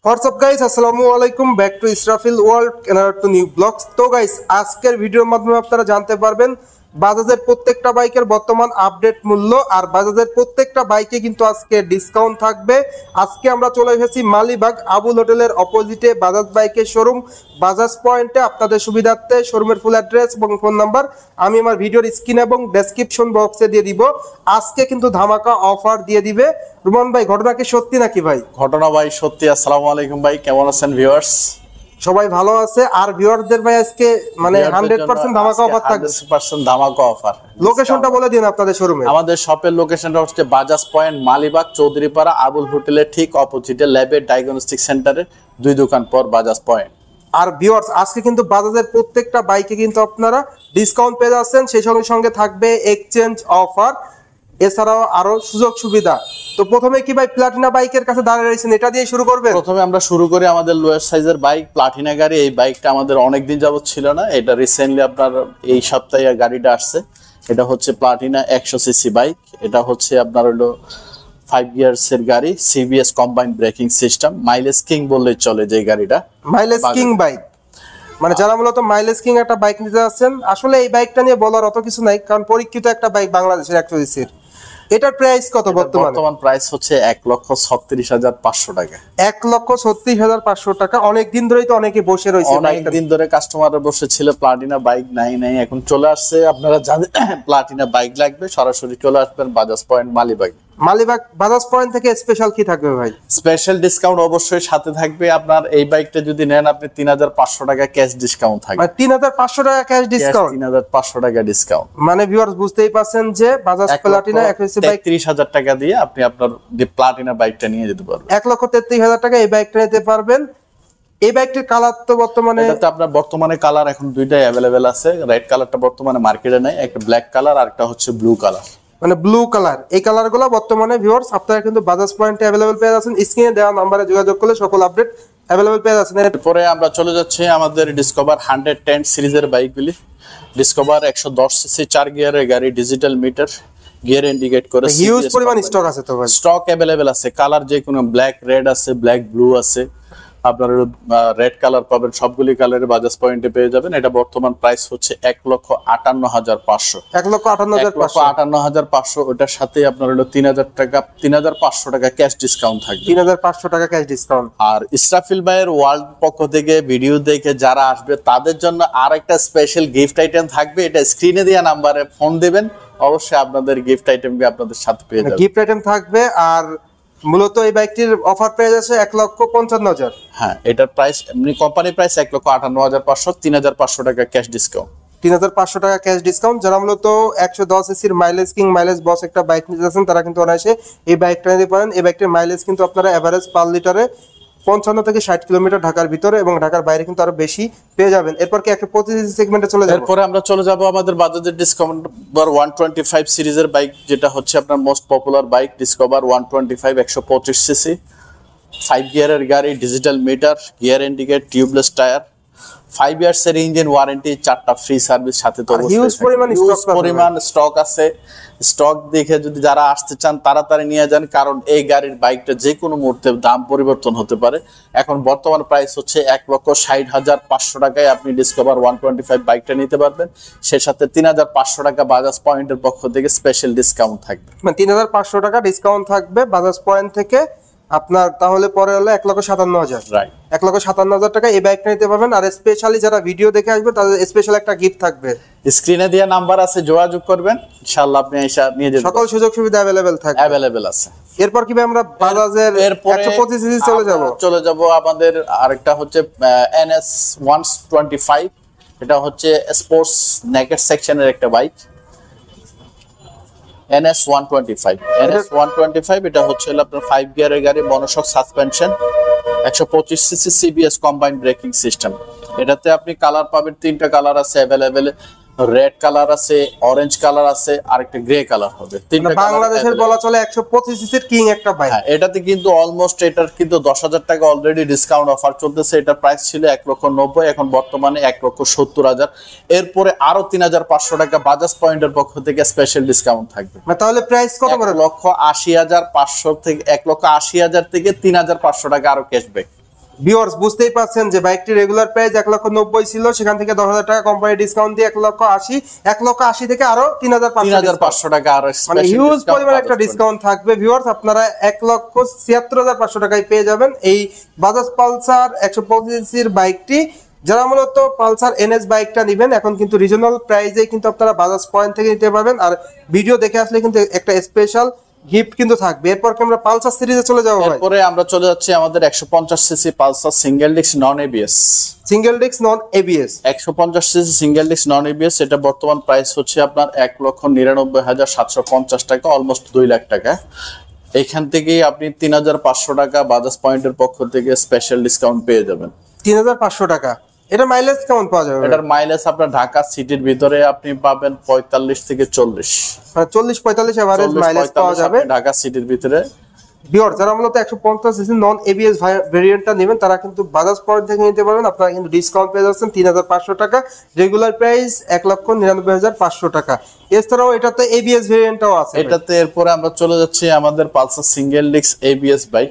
WhatsApp guys, আসসালামু আলাইকুম। Back to Israfil world and to new blogs. তো গাইস, আজকের ভিডিওর মাধ্যমে আপনারা জানতে পারবেন বাজাজের প্রত্যেকটা বাইকের বর্তমান আপডেট মূল্য, আর বাজাজের প্রত্যেকটা বাইকে কিন্তু আজকে ডিসকাউন্ট থাকবে। আজকে আমরা চলে এসেছি মালিবাগ আবুল হোটেলের অপোজিটে বাজাজ বাইকের শোরুম বাজাজ পয়েন্টে। আপনাদের সুবিধার্থে শোরুমের ফুল অ্যাড্রেস এবং ফোন নাম্বার আমি আমার ভিডিওর স্ক্রিন এবং ডেসক্রিপশন বক্সে দিয়ে দিব। আজকে কিন্তু ধামাকা অফার দিয়ে দিবে। রুমান ভাই, ঘটনা কি সত্যি নাকি ভাই? ঘটনা ভাই সত্যি। আসসালামু আলাইকুম ভাই, কেমন আছেন ভিউয়ার্স? সবাই ভালো আছে। আর ভিউয়ারদের ভাই আজকে মানে 100% ধামাকা অফার থাকবে। 100% ধামাকা অফার। লোকেশনটা বলে দিন আপনাদের শোরুমে। আমাদের শপের লোকেশনটা হচ্ছে বাজাজ পয়েন্ট মালিবাগ চৌধুরীপাড়া আবুল হোটেলের ঠিক অপোজিটে ল্যাবের ডায়াগনস্টিক সেন্টারের 2 দোকান পর বাজাজ পয়েন্ট। আর ভিউয়ার্স, আজকে কিন্তু বাজাজের প্রত্যেকটা বাইকে কিন্তু আপনারা ডিসকাউন্ট পেয়ে যাচ্ছেন। সেই সঙ্গে সঙ্গে থাকবে এক্সচেঞ্জ অফার, এছাড়াও আরো সুযোগ সুবিধা। তো প্রথমে কি ভাই প্লাটিনা বাইকের কাছে দাঁড়িয়ে রয়েছেন, এটা দিয়ে শুরু করবেন? প্রথমে আমরা শুরু করি আমাদের লোয়ার সাইজের বাইক প্লাটিনা গাড়ি। এই বাইকটা আমাদের অনেক দিন যাবত ছিল না, এটা রিসেন্টলি আপনার এই সপ্তাহে গাড়িটা আসছে। এটা হচ্ছে প্লাটিনা 100 সিসি বাইক। এটা হচ্ছে আপনার হলো 5 ইয়ার্স এর গাড়ি, CBS combined braking system, mileage king বললেই চলে যে গাড়িটা। মাইলেজ কিং বাইক মানে যারা মূলত মাইলেজ কিং একটা বাইক নিতে যাচ্ছেন, আসলে এই বাইকটা নিয়ে বলার অত কিছু নাই, কারণ পরীক্ষিত একটা বাইক বাংলাদেশের 100 সিসির। এটার প্রাইস কত বর্তমান প্রাইস হচ্ছে 1,36,500 টাকা। 1,36,500 টাকা। অনেক দিন ধরেই তো অনেকে বসে রয়েছে, অনেক দিন ধরে কাস্টমাররা বসেছিল প্লাটিনা বাইক নাই, এখন চলে আসছে। আপনারা জানেন প্লাটিনা বাইক লাগবে, সরাসরি চলে আসবেন বাজাজ পয়েন্ট মালিবাগ। মালিবাগ বাজাজ পয়েন্ট থেকে স্পেশাল কি থাকবে ভাই? স্পেশাল ডিসকাউন্ট অবশ্যই সাথে থাকবে। আপনার এই বাইকটা যদি নেন আপনি 3,500 টাকা ক্যাশ ডিসকাউন্ট থাকবে। 3,500 টাকা ক্যাশ ডিসকাউন্ট? 3,500 টাকা ডিসকাউন্ট। মানে ভিউয়ার্স বুঝতেই পাচ্ছেন যে বাজাজ প্লাটিনা 100 বাইক 30,000 টাকা দিয়ে আপনি আপনার প্লাটিনা বাইকটা নিয়ে যেতে পারবেন। 1,33,000 টাকা এই বাইকটা নিতে পারবেন। এই বাইকটির কালার তো বর্তমানে এটাতে আপনার বর্তমানে কালার এখন দুইটাই अवेलेबल আছে। রেড কালারটা বর্তমানে মার্কেটে নাই, একটা ব্ল্যাক কালার আর একটা হচ্ছে ব্লু কালার। মানে ব্লু কালার, এই কালারগুলো বর্তমানে ভিউয়ার্স আপনারা কিন্তু বাজাজ পয়েন্টে अवेलेबल পেয়ে যাচ্ছেন। স্ক্রিনে দেওয়া নম্বরে যোগাযোগ করলে সকল আপডেট अवेलेबल পেয়ে যাচ্ছেন। এরপরে আমরা চলে যাচ্ছি আমাদের ডিসকভার 110 সিরিজের বাইকগুলি। ডিসকভার 110 সিসি 4 গিয়ারের গাড়ি, ডিজিটাল মিটার, গিয়ার ইন্ডিকেট করে। হিউজ পরিমাণ স্টক আছে তো ভাই? স্টক अवेलेबल আছে, কালার যে কোনো ব্ল্যাক রেড আছে, ব্ল্যাক ব্লু আছে, আপনার রেড কালার পাবেন। সবগুলি কালারে বাজাজ পয়েন্টে পেয়ে যাবেন। এটা বর্তমান প্রাইস হচ্ছে 1,58,500। 1,58,500। ওটার সাথে আপনার হলো 3,500 টাকা ক্যাশ ডিসকাউন্ট থাকবে। 3,500 টাকা ক্যাশ ডিসকাউন্ট। আর ইসরাফিল ভাইয়ের ওয়ার্ল্ড পক্ষ থেকে ভিডিও দেখে যারা আসবে তাদের জন্য আর একটা স্পেশাল গিফট আইটেম থাকবে। এটা স্ক্রিনে দেওয়া নাম্বারে ফোন দিবেন, অবশ্যই আপনাদের গিফট আইটেমকে আপনাদের সাথে পেয়ে যাবেন। গিফট আইটেম থাকবে। আর মূলত এই বাইকটির অফার প্রাইস আছে 1,55,000। হ্যাঁ, এটার প্রাইস এমনি কোম্পানি প্রাইস 1,58,500, 3,500 টাকা ক্যাশ ডিসকাউন্ট। 3,500 টাকা ক্যাশ ডিসকাউন্ট। যারা মূলত 110 সিসির মাইলেজ কিং মাইলেজ বস একটা বাইক নিতে যাচ্ছেন তারা কিন্তু অনায়াসে এই বাইকটা নিতে পারেন। এই বাইকটির মাইলেজ কিন্তু আপনারা এভারেজ পার লিটারে 55 থেকে 60 কিলোমিটার ঢাকার ভিতরে এবং ঢাকার বাইরে কিন্তু আরো বেশি পেয়ে যাবেন। এরপর কি একটা 25 সেগমেন্টে চলে যাব? এরপরে আমরা চলে যাব আমাদের বাজাজের ডিসকভার 125 সিরিজের বাইক, যেটা হচ্ছে আপনার most popular bike. Discover 125 125 CC 5 গিয়ারের গাড়ি, digital meter, gear indicate, tubeless tyre, 5 years এর ইঞ্জিন ওয়ারেন্টি, 4টা ফ্রি সার্ভিস সাথে। তো হিউজ পরিমাণ স্টক আছে। স্টক দেখে যদি যারা আসতে চান তাড়াতাড়ি নিয়ে যান, কারণ এই গাড়ির বাইকটা যে কোনো মুহূর্তে দাম পরিবর্তন হতে পারে। এখন বর্তমান প্রাইস হচ্ছে 1,60,500 টাকায় আপনি ডিসকভার 125 বাইকটা নিতে পারবেন। সে সাথে 3,500 টাকা বাজাজ পয়েন্টের পক্ষ থেকে স্পেশাল ডিসকাউন্ট থাকবে। মানে 3,500 টাকা ডিসকাউন্ট থাকবে বাজাজ পয়েন্ট থেকে আপনার। তাহলে পরে হলো 1,57,000। রাইট, 1,57,000 টাকা এই বাইকটা নিতে পারবেন। আর স্পেশালি যারা ভিডিও দেখে আসবে তাদের স্পেশাল একটা গিফট থাকবে। স্ক্রিনে দেওয়া নাম্বার আছে, যোগাযোগ করবেন, ইনশাআল্লাহ আপনি এসে নিয়ে যাবেন। সকল সুযোগ সুবিধা अवेलेबल থাকবে। अवेलेबल আছে। এরপর কি আমরা বাজাজের 125 সিসি চলে যাব? আমাদের আরেকটা হচ্ছে NS 125। এটা হচ্ছে স্পোর্টস নেকেড সেকশনের একটা বাইক। NS 125 এটা হচ্ছে আপনার 5 গিয়ারের গাড়ি, monoshock suspension, 125 CC CBS combined braking system. এটাতে আপনি কালার পাবেন, 3টা কালার আছে अवेलेबल। রেড কালার আছে, অরেঞ্জ কালার আছে, আর একটা গ্রে কালার হবে। বাংলাদেশের বলা চলে 125 সিসির কিং একটা বাইক। হ্যাঁ, এটাতে কিন্তু অলমোস্ট এটার কিন্তু 10,000 টাকা অলরেডি ডিসকাউন্ট অফার চলতেছে। এটা প্রাইস ছিল 1,90,000, এখন বর্তমানে 1,70,000। এরপরে আরো 3,500 টাকা বাজাজ পয়েন্টের পক্ষ থেকে স্পেশাল ডিসকাউন্ট থাকবে। তাহলে প্রাইস কত করে? 1,80,500 থেকে 1,80,000 থেকে 3,500 টাকা আরো ক্যাশব্যাক। ভিউয়ার্স বুঝতেই পারছেন যে বাইকটি রেগুলার প্রাইস 1,90,000 ছিল, সেখান থেকে 10,000 টাকা কোম্পানি ডিসকাউন্ট দিয়ে 1,80,000, 1,80,000 থেকে আরো 3,500 টাকা আর মানে হিউজ পরিমাণ একটা ডিসকাউন্ট থাকবে ভিউয়ার্স। আপনারা 1,76,500 টাকায় পেয়ে যাবেন এই বাজাজ পালসার 125 সিসির বাইকটি। যারা মূলত পালসার এনএস বাইকটা নেবেন এখন কিন্তু রিজনাল প্রাইসে কিন্তু আপনারা বাজাজ পয়েন্ট থেকে নিতে পারবেন, আর ভিডিও দেখে আসলে কিন্তু একটা স্পেশাল গিফট কিন্তু থাকবে। এরপর কি আমরা পালসার সিরিজে চলে যাবো ভাই? এরপরে আমরা চলে যাচ্ছি আমাদের 150 CC Pulsar single disc non ABS. Single disc non ABS 150 CC single disc non ABS, এটা বর্তমান প্রাইস হচ্ছে আপনার 1,99,750 টাকা, অলমোস্ট 2 লাখ টাকা। এখান থেকে আপনি 3,500 টাকা বাজাজ পয়েন্টের পক্ষ থেকে স্পেশাল ডিসকাউন্ট পেয়ে যাবেন। 3,500 টাকা। এটা মাইলেজ কেমন পাওয়া যাবে? এটার মাইলেজ আপনার ঢাকা সিটির ভিতরে আপনি পাবেন 45 থেকে 40, মানে 40-45 এভারেজ মাইলেজ পাওয়া যাবে ঢাকা সিটির ভিতরে। ভিউয়ার যারা মূলত 150 সিসি নন এবিএস ভেরিয়েন্টটা নেবেন তারা কিন্তু বাজাজ পয়েন্ট থেকে নিতে পারবেন। আপনারা কিন্তু ডিসকাউন্ট পেয়ে যাচ্ছেন 3,500 টাকা, রেগুলার প্রাইস 1,99,500 টাকা। এছাড়াও এটাতে এবিএস ভেরিয়েন্টটাও আছে এটাতে। এরপরে আমরা চলে যাচ্ছি আমাদের Pulsar single disc ABS bike.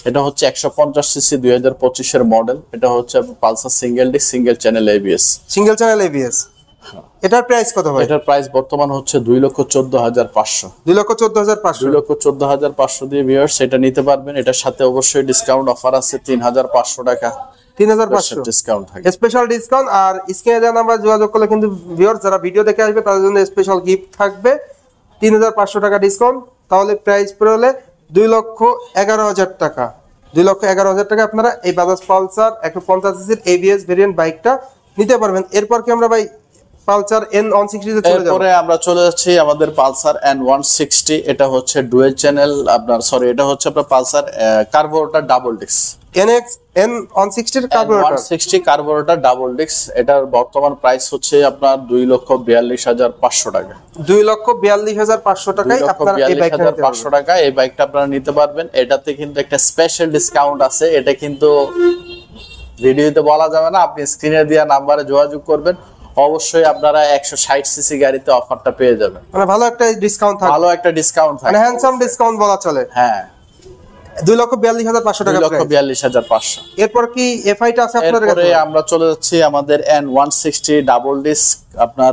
এটা হচ্ছে 150 সিসি 2025 এর মডেল। এটা হচ্ছে Pulsar single disc single channel ABS. Single channel ABS. এটার প্রাইস কত ভাই? এটার প্রাইস বর্তমান হচ্ছে 2,14,500। 2,14,500। 2,14,500 দিয়ে ভিউয়ার্স এটা নিতে পারবেন। এটার সাথে অবশ্যই ডিসকাউন্ট অফার আছে 3,500 টাকা 3,500 ডিসকাউন্ট থাকে, স্পেশাল ডিসকাউন্ট। আর স্ক্রিনে দেওয়া নাম্বার যোগাযোগ করলে কিন্তু ভিউয়ার্স যারা ভিডিও দেখে আসবে তাদের জন্য স্পেশাল গিফট থাকবে 3,500 টাকা ডিসকাউন্ট। তাহলে প্রাইস পড়লে 2,11,000 টাকা। 2,11,000 টাকা আপনারা এই বাজাজ পালসার 150 সিসির এবিএস ভেরিয়েন্ট বাইকটা নিতে পারবেন। এরপর কি আমরা ভাই পালসার N160 তে চলে যাব? এরপরে আমরা চলে যাচ্ছি আমাদের পালসার N160। এটা হচ্ছে ডুয়েল চ্যানেল আপনার এটা হচ্ছে আপনার Pulsar carburettor double disc. N160 এর কার্বোরেটর 160 কার্বোরেটর ডাবল ডিস্ক। এটার বর্তমান প্রাইস হচ্ছে আপনার 2,42,500 টাকা। 2,42,500 টাকায় আপনারা এই বাইকটা নিতে পারবেন। 500 টাকা এই বাইকটা আপনারা নিতে পারবেন। এটাতে কিন্তু একটা স্পেশাল ডিসকাউন্ট আছে, এটা কিন্তু ভিডিওতে বলা যাবে না। আপনি স্ক্রিনে দেওয়া নাম্বারে যোগাযোগ করবেন, অবশ্যই আপনারা 160 সিসি গাড়িতে অফারটা পেয়ে যাবেন। মানে ভালো একটা ডিসকাউন্ট থাকবে, ভালো একটা ডিসকাউন্ট থাকবে, মানে হ্যান্ডসাম ডিসকাউন্ট বলা চলে। হ্যাঁ 2,42,500 টাকা। 2,42,500। এরপর কি এফআইটা আছে আপনাদের কাছে? এরপরে আমরা চলে যাচ্ছি আমাদের N160 ডাবল ডিস্ক আপনার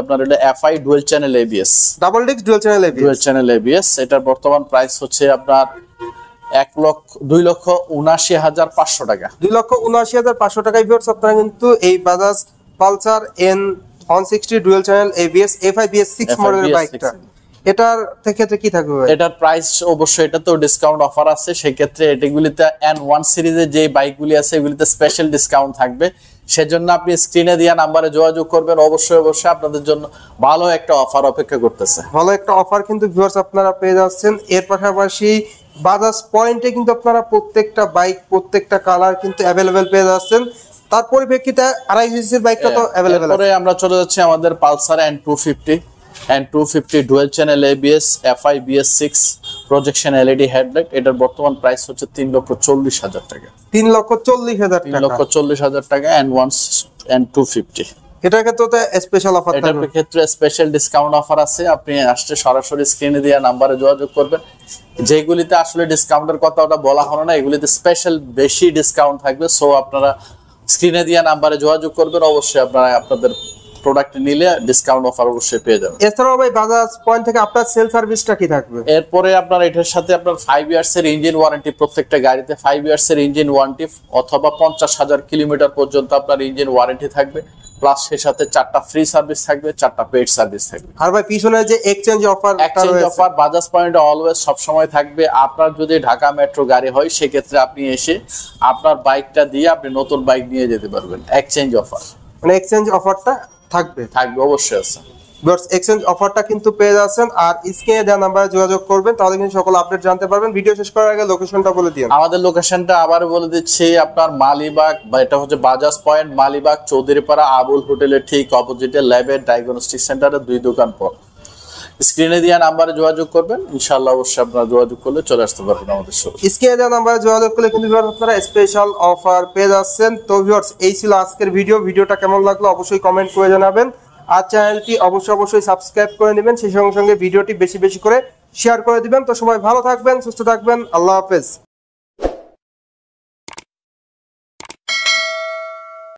আপনার এটা FI dual channel ABS. Double disc dual channel ABS. Dual channel ABS. এটার বর্তমান প্রাইস হচ্ছে আপনার 2,79,500 টাকা। 2,79,500 টাকায় ভিউয়ার্স আপনারা কিন্তু এই Bajaj Pulsar N160 dual channel ABS FIBS6 মডেলের বাইকটা, এটার ক্ষেত্রে কি থাকবে ভাই? এটার প্রাইস অবশ্যই এটাতেও ডিসকাউন্ট অফার আছে। সেই ক্ষেত্রে এগুলিতে N1 সিরিজের যে বাইকগুলি আছে এগুলিতে স্পেশাল ডিসকাউন্ট থাকবে। সেজন্য আপনি স্ক্রিনে দেওয়া নাম্বারে যোগাযোগ করবেন, অবশ্যই অবশ্যই আপনাদের জন্য ভালো একটা অফার অপেক্ষা করতেছে। ভালো একটা অফার কিন্তু ভিউয়ার্স আপনারা পেয়ে যাচ্ছেন। এর পাশাপাশি বাজাজ পয়েন্টে কিন্তু আপনারা প্রত্যেকটা বাইক প্রত্যেকটা কালার কিন্তু অ্যাভেলেবেল পেয়ে যাচ্ছেন। তার পরিপ্রেক্ষিতে 250 সিসির বাইকটা তো অ্যাভেলেবেল আছে। এরপরে আমরা চলে যাচ্ছি আমাদের Pulsar N250 dual channel ABS FIBS6 projection LED headlight. এটার বর্তমান প্রাইস হচ্ছে 3,40,000 টাকা। 3,40,000 টাকা। 3,40,000 টাকা N250। এটার ক্ষেত্রে তো স্পেশাল অফার থাকবে। এটার ক্ষেত্রে স্পেশাল ডিসকাউন্ট অফার আছে। আপনি আসলে সরাসরি স্ক্রিনে দেওয়া নাম্বারে যোগাযোগ করবেন। যেগুলিতে আসলে ডিসকাউন্টের কথা ওটা বলা হলো না, এগুলিতে স্পেশাল বেশি ডিসকাউন্ট থাকবে। সো আপনারা স্ক্রিনে দেওয়া নাম্বারে যোগাযোগ করবেন, অবশ্যই আপনারা আপনাদের প্রোডাক্ট নিলে ডিসকাউন্ট অফার অবশ্যই পেয়ে যাবেন। এছাড়াও ভাই বাজাজ পয়েন্ট থেকে আপনার সেল সার্ভিসটা কি থাকবে? এরপরে আপনার এটার সাথে আপনার 5 ইয়ার্স এর ইঞ্জিন ওয়ারেন্টি, প্রত্যেকটা গাড়িতে 5 ইয়ার্স এর ইঞ্জিন ওয়ারেন্টি অথবা 50,000 কিলোমিটার পর্যন্ত আপনার ইঞ্জিন ওয়ারেন্টি থাকবে। প্লাস এর সাথে 4টা ফ্রি সার্ভিস থাকবে, 4টা পেড সার্ভিস থাকবে। আর ভাই পিছনে যে এক্সচেঞ্জ অফার বাজাজ পয়েন্টে অলওয়েজ সব সময় থাকবে। আপনার যদি ঢাকা মেট্রো গাড়ি হয় সেক্ষেত্রে আপনি এসে আপনার বাইকটা দিয়ে আপনি নতুন বাইক নিয়ে যেতে পারবেন। এক্সচেঞ্জ অফার, মানে এক্সচেঞ্জ অফারটা থাকবে অবশ্যই আছে। ভিউয়ার্স এক্সচেঞ্জ অফারটা কিন্তু পেয়ে যাচ্ছেন। আর স্ক্রিনে দেওয়া নাম্বারে যোগাযোগ করবেন, তাহলে কিন্তু সকল আপডেট জানতে পারবেন। ভিডিও শেষ করার আগে লোকেশনটা বলে দিন। আমাদের লোকেশনটা আবার বলে দিচ্ছি, আপনার মালিবাগ বা এটা হচ্ছে বাজাজ পয়েন্ট মালিবাগ চৌধুরীপাড়া আবুল হোটেলের ঠিক অপোজিটে ল্যাবের ডায়াগনস্টিক সেন্টারের 2 দোকান পর। স্ক্রিনে দেওয়া নাম্বারে যোগাযোগ করবেন, ইনশাআল্লাহ অবশ্যই আপনারা যোগাযোগ করলে চলে আসতে পারবেন আমাদের সাথে। স্ক্রিনে দেওয়া নাম্বারে যোগাযোগ করলে কিন্তু ভিউয়ার্স আপনারা স্পেশাল অফার পেয়ে যাচ্ছেন। তো ভিউয়ার্স এই ছিল আজকের ভিডিওটা কেমন লাগলো অবশ্যই কমেন্ট করে জানাবেন। আর চ্যানেলটি অবশ্যই সাবস্ক্রাইব করে নেবেন, সেই সঙ্গে ভিডিওটি বেশি বেশি করে শেয়ার করে দিবেন। তো সবাই ভালো থাকবেন, সুস্থ থাকবেন, আল্লাহ হাফেজ।